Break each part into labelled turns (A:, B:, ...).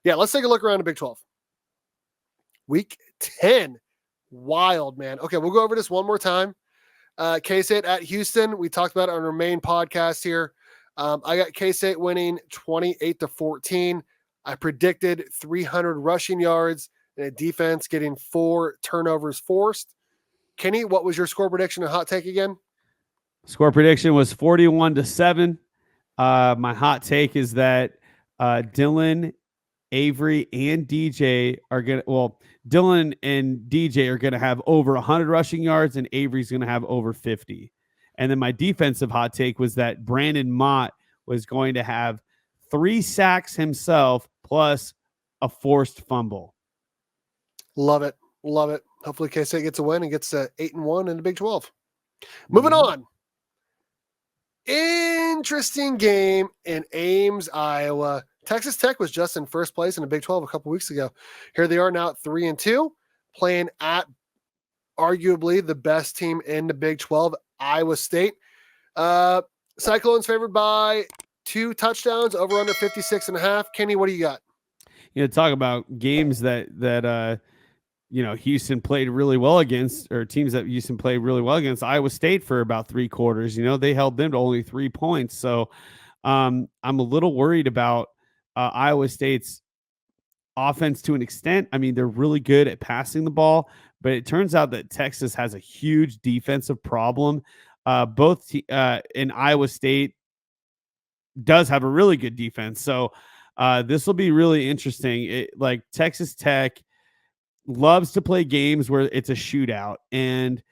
A: Yeah, let's take a look around the Big 12. Week 10. Wild, man. Okay, we'll go over this one more time. K-State at Houston. We talked about it on our main podcast here. I got K-State winning 28-14. I predicted 300 rushing yards and a defense getting 4 turnovers forced. Kenny, what was your score prediction and hot take again?
B: Score prediction was 41-7. My hot take is that Dylan, Avery, and DJ are going to, well, Dylan and DJ are going to have over 100 rushing yards, and Avery's going to have over 50. And then my defensive hot take was that Brandon Mott was going to have 3 sacks himself plus a forced fumble.
A: Love it. Love it. Hopefully K-State gets a win and gets 8-1 in the Big 12. Moving on. Interesting game in Ames, Iowa. Texas Tech was just in first place in the Big 12 a couple weeks ago. Here they are now at 3-2, playing at arguably the best team in the Big 12, Iowa State. Cyclones favored by 2 touchdowns, over under 56.5. Kenny, what do you got?
B: Talk about games that Houston played really well against, or teams that Houston played really well against. Iowa State for about 3 quarters. They held them to only 3 points. So I'm a little worried about Iowa State's offense to an extent. I mean, they're really good at passing the ball, but it turns out that Texas has a huge defensive problem. In Iowa State does have a really good defense. So this will be really interesting. Texas Tech loves to play games where it's a shootout, and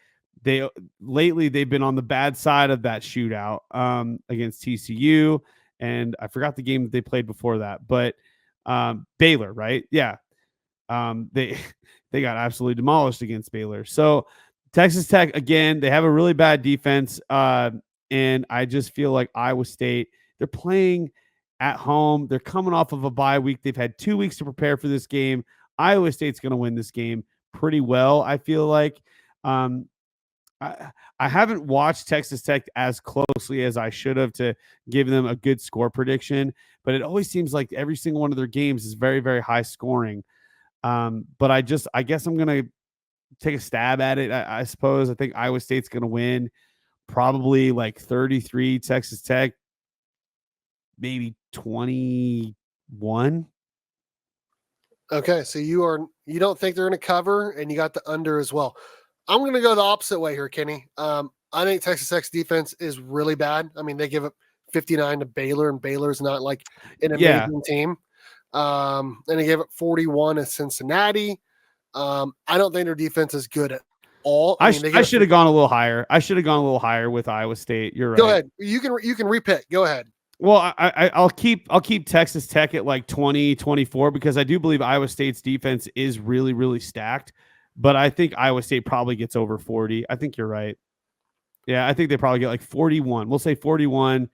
B: lately they've been on the bad side of that shootout against TCU, and I forgot the game that they played before that, but Baylor, right? Yeah. They got absolutely demolished against Baylor. So Texas Tech, again, they have a really bad defense, and I just feel like Iowa State, they're playing at home. They're coming off of a bye week. They've had 2 weeks to prepare for this game. Iowa State's going to win this game pretty well, I feel like. I haven't watched Texas Tech as closely as I should have to give them a good score prediction, but it always seems like every single one of their games is very, very high scoring. But I guess I'm going to take a stab at it. I suppose I think Iowa State's going to win probably like 33, Texas Tech, maybe 21.
A: Okay, so you don't think they're going to cover, and you got the under as well. I'm going to go the opposite way here, Kenny. I think Texas Tech's defense is really bad. I mean, they give up 59 to Baylor, and Baylor's not like an amazing team. And they gave up 41 to Cincinnati. I don't think their defense is good at all.
B: I should have gone a little higher. I should have gone a little higher with Iowa State. You're right.
A: Go ahead. You can repick. Go ahead.
B: Well, I'll keep Texas Tech at like 20, 24, because I do believe Iowa State's defense is really, really stacked. But I think Iowa State probably gets over 40. I think you're right. Yeah, I think they probably get like 41. We'll say 41-21.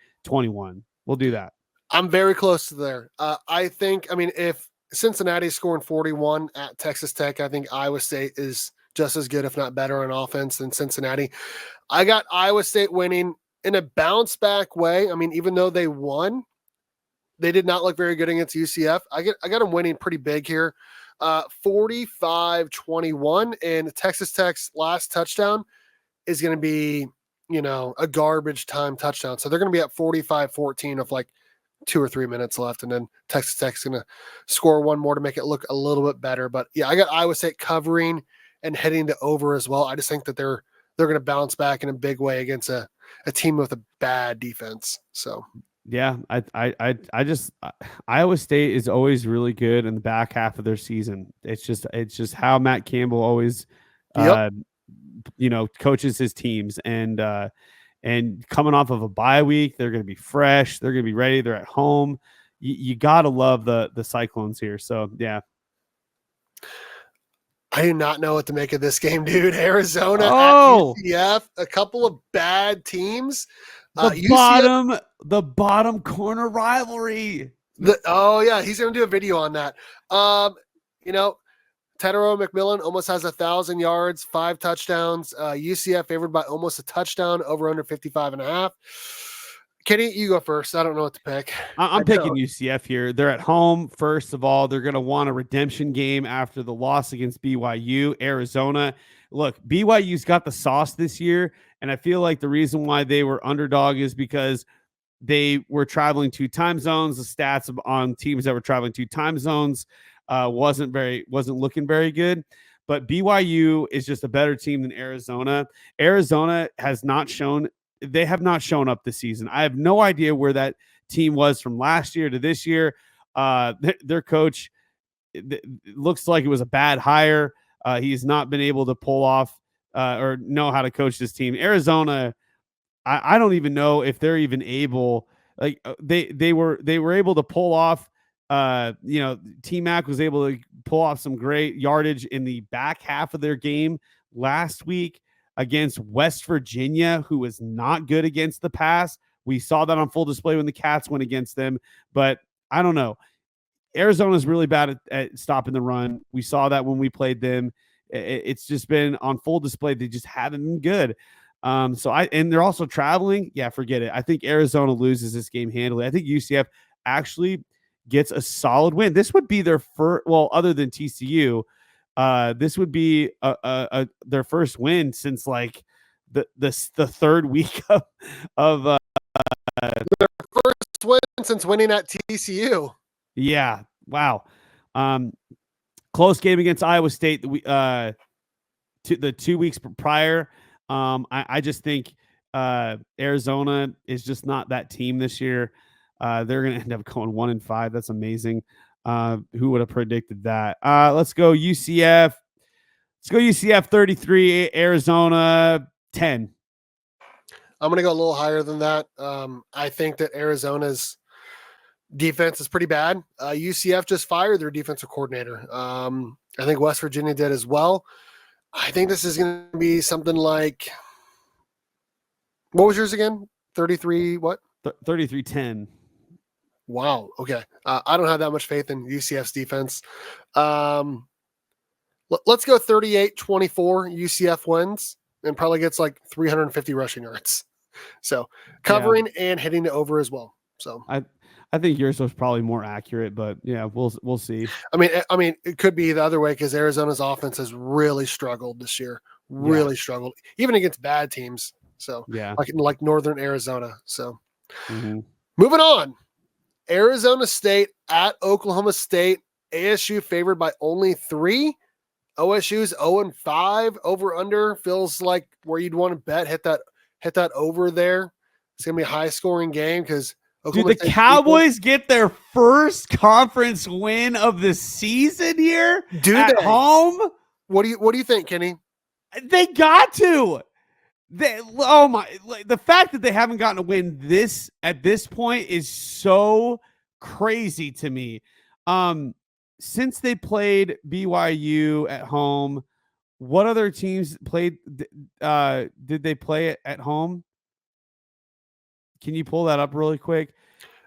B: We'll do that.
A: I'm very close to there. If Cincinnati's scoring 41 at Texas Tech, I think Iowa State is just as good, if not better, on offense than Cincinnati. I got Iowa State winning in a bounce back way. I mean, even though they won, they did not look very good against UCF. I got them winning pretty big here. 45-21, and Texas Tech's last touchdown is going to be, a garbage time touchdown. So they're going to be at 45-14 with like 2 or 3 minutes left, and then Texas Tech's going to score one more to make it look a little bit better. But yeah, I got Iowa State covering and heading to over as well. I just think that they're going to bounce back in a big way against a team with a bad defense. So
B: yeah, Iowa State is always really good in the back half of their season. It's just how Matt Campbell always, coaches his teams, and coming off of a bye week, they're going to be fresh. They're going to be ready. They're at home. You got to love the Cyclones here. So yeah.
A: I do not know what to make of this game, dude. Arizona at UCF, a couple of bad teams.
B: The bottom corner rivalry.
A: He's going to do a video on that. Tedero McMillan almost has 1,000 yards, 5 touchdowns. UCF favored by almost a touchdown, over under 55.5. Kenny, you go first. I don't know what to pick.
B: I'm picking UCF here. They're at home. First of all, they're going to want a redemption game after the loss against BYU. Arizona, look, BYU's got the sauce this year, and I feel like the reason why they were underdog is because they were traveling 2 time zones. The stats on teams that were traveling 2 time zones wasn't looking very good. But BYU is just a better team than Arizona. Arizona has not shown they have not shown up this season. I have no idea where that team was from last year to this year. Their coach looks like it was a bad hire. He's not been able to pull off or know how to coach this team. Arizona, I don't even know if they're even able. Like they were able to pull off. T-Mac was able to pull off some great yardage in the back half of their game last week against West Virginia, who was not good against the pass. We saw that on full display when the Cats went against them, but I don't know. Arizona's really bad at stopping the run. We saw that when we played them. It's just been on full display. They just haven't been good. And they're also traveling. Yeah, forget it. I think Arizona loses this game handily. I think UCF actually gets a solid win. This would be their first, well, other than TCU, this would be their first win since like the third week of
A: their first win since winning at TCU.
B: Yeah, wow. Close game against Iowa State. The 2 weeks prior. I just think Arizona is just not that team this year. They're going to end up going 1-5. That's amazing. Who would have predicted that? Let's go UCF. Let's go UCF 33, Arizona 10.
A: I'm going to go a little higher than that. I think that Arizona's defense is pretty bad. UCF just fired their defensive coordinator. I think West Virginia did as well. I think this is going to be something like, what was yours again? 33 what?
B: 33-10.
A: Wow. Okay. I don't have that much faith in UCF's defense. Let's go 38-24. UCF wins and probably gets like 350 rushing yards. So covering and hitting it over as well. So
B: I think yours was probably more accurate, but yeah, we'll see.
A: I mean, it could be the other way because Arizona's offense has really struggled this year. Really struggled, even against bad teams. So
B: yeah,
A: like Northern Arizona. So moving on, Arizona State at Oklahoma State. ASU favored by only 3. OSU's 0-5. Over under feels like where you'd want to bet. Hit that over there. It's gonna be a high scoring game because.
B: Dude, the Cowboys get their first conference win of the season here at home.
A: What do you think, Kenny?
B: They got to. The fact that they haven't gotten a win at this point is so crazy to me. Since they played BYU at home, what other teams played? Did they play at home? Can you pull that up really quick?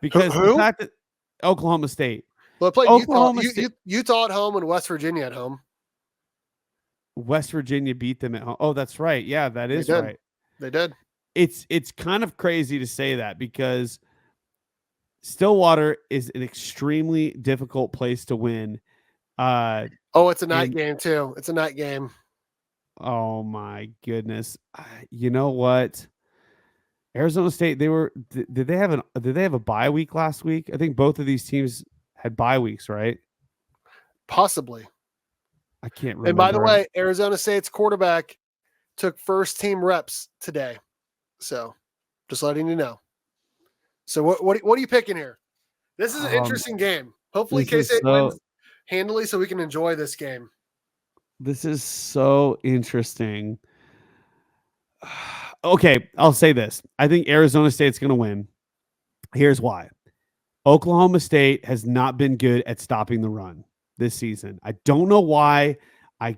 B: Because the fact that Oklahoma State.
A: Well, they played Utah at home and West Virginia at home.
B: West Virginia beat them at home. Oh, that's right. Yeah, that is right.
A: They did.
B: It's kind of crazy to say that because Stillwater is an extremely difficult place to win.
A: It's a night game too. It's a night game.
B: Oh my goodness. You know what? Arizona State, did they have a bye week last week? I think both of these teams had bye weeks, right?
A: Possibly.
B: I can't remember.
A: And by the way, Arizona State's quarterback took first team reps today. So just letting you know. So what are you picking here? This is an interesting game. Hopefully K-State wins handily so we can enjoy this game.
B: This is so interesting. Okay, I'll say this. I think Arizona State's going to win. Here's why. Oklahoma State has not been good at stopping the run this season. I don't know why. I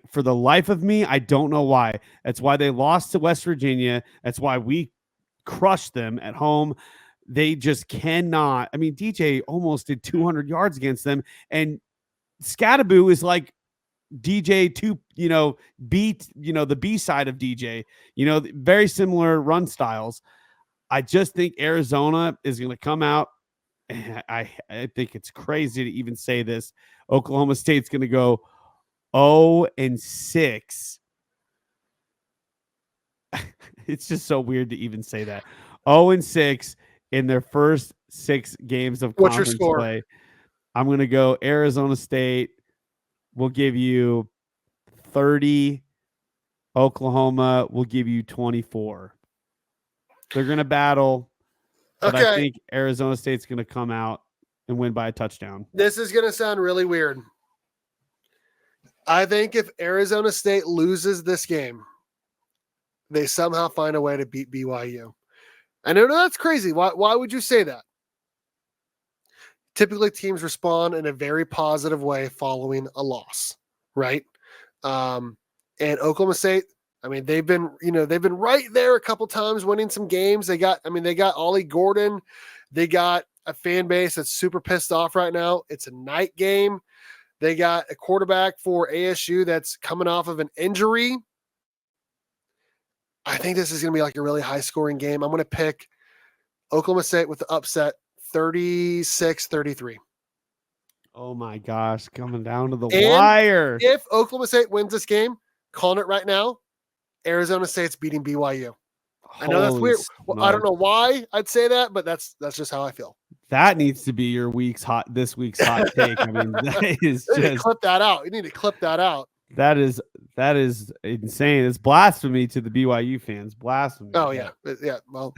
B: for the life of me, I don't know why. That's why they lost to West Virginia. That's why we crushed them at home. They just cannot. I mean, DJ almost did 200 yards against them, and Scattaboo is like DJ the B side of DJ, very similar run styles. I just think Arizona is going to come out. I think it's crazy to even say this. Oklahoma State's going to go 0-6. It's just so weird to even say that. 0-6 in their first 6 games of
A: What's your
B: conference
A: score?
B: play. I'm going to go Arizona State will give you 30. Oklahoma will give you 24. They're going to battle, but I think Arizona State's going to come out and win by a touchdown.
A: This is going to sound really weird. I think if Arizona State loses this game, they somehow find a way to beat BYU. I know that's crazy. Why would you say that? Typically, teams respond in a very positive way following a loss, right? And Oklahoma State, I mean, they've been right there a couple times winning some games. They got Ollie Gordon. They got a fan base that's super pissed off right now. It's a night game. They got a quarterback for ASU that's coming off of an injury. I think this is going to be like a really high-scoring game. I'm going to pick Oklahoma State with the upset, 36-33.
B: Oh, my gosh. Coming down to the wire.
A: If Oklahoma State wins this game, calling it right now, Arizona State's beating BYU. I know that's weird. Well, I don't know why I'd say that, but that's just how I feel.
B: That needs to be your this week's hot take. I mean, that is just,
A: you need to clip that out. You need to clip that out.
B: That is insane. It's blasphemy to the BYU fans. Blasphemy.
A: Oh yeah. Yeah. Well,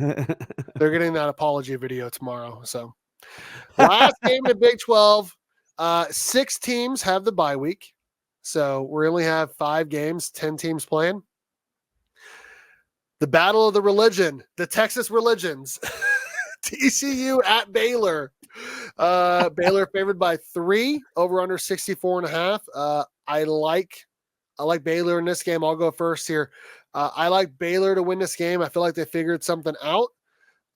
A: they're getting that apology video tomorrow. So last game in the Big 12, 6 teams have the bye week. So we only have 5 games, 10 teams playing. The battle of the religion, the Texas religions, TCU at Baylor. Baylor favored by 3, over under 64.5. I like Baylor in this game. I'll go first here. I like Baylor to win this game. I feel like they figured something out.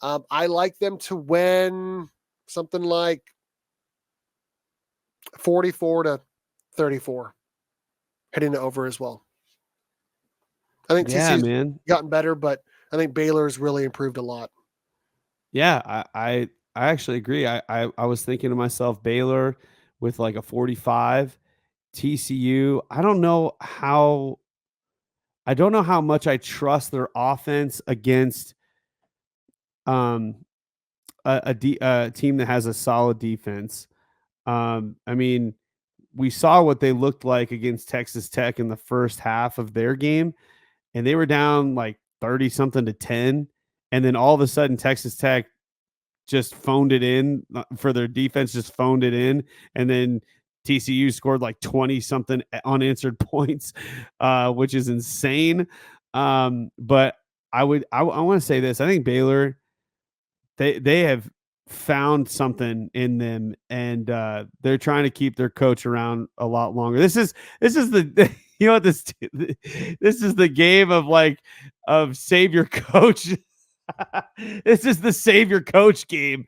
A: I like them to win something like 44-34, heading to over as well. I think TCU's gotten better, but I think Baylor's really improved a lot.
B: Yeah, I actually agree. I was thinking to myself, Baylor with like a 45, TCU. I don't know how much I trust their offense against a team that has a solid defense. I mean, we saw what they looked like against Texas Tech in the first half of their game, and they were down like 30 something to 10, and then all of a sudden Texas Tech just phoned it in for their defense, just phoned it in, and then TCU scored like 20 something unanswered points, which is insane. But I want to say this. I think Baylor, they have found something in them, and they're trying to keep their coach around a lot longer. This is the you know what this is the game of save your coach. This is the save your coach game,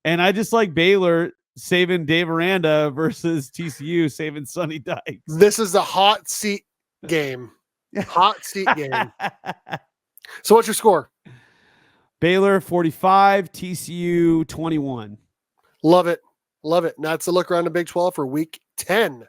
B: and I just like Baylor saving Dave Aranda versus TCU saving Sonny Dykes.
A: This is the hot seat game. Hot seat game. So what's your score?
B: Baylor 45, TCU 21.
A: Love it. Love it. And that's a look around the Big 12 for week 10.